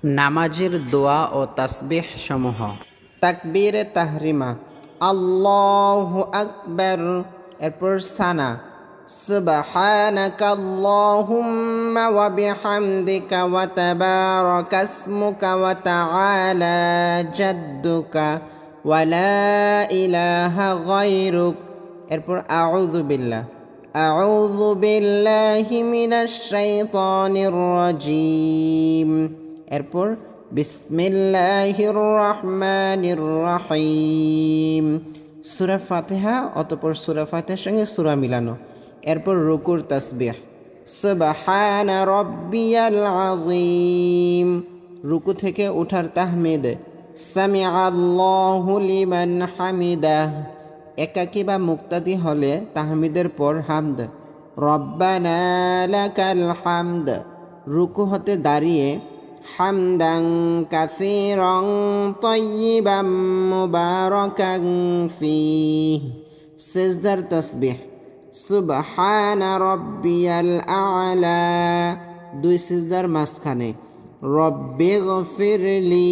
নামাজের দোয়া ও তাসবিহ সমূহ। তাকবীরে তাহরিমা আল্লাহু আকবার, এরপর সানা সুবহানাকা আল্লাহুম্মা ওয়া বিহামদিকা ওয়া তাবারাকা ইসমুকা ওয়া তাআলা জাদ্দুকা ওয়া লা ইলাহা গায়রুক। এরপর আউযু বিল্লাহি মিনাশ শাইতানির রাজীম। এরপর বিসমিল্লাহির রহমানির রহিম। সূরা ফাতিহা, অতঃপর সূরা ফাতিহার সঙ্গে সূরা মিলানো। এরপর রুকুর তাসবিহ সুবহানা রাব্বিয়াল আযীম। রুকু থেকে ওঠার তাহমিদ সামিআল্লাহু লিমান হামিদাহ। একাকী বা মুক্তাদি হলে তাহমিদের পর হামদ রব্বানা লাকাল হামদ। রুকু হতে দাঁড়িয়ে হামদান কাসীরান তাইয়িবান মুবারাকান ফীহ। সিজদার তাসবিহ সুবহানা রাব্বিয়াল আ'লা। দুই সিজদার মাঝখানে রব্বিগফিরলি।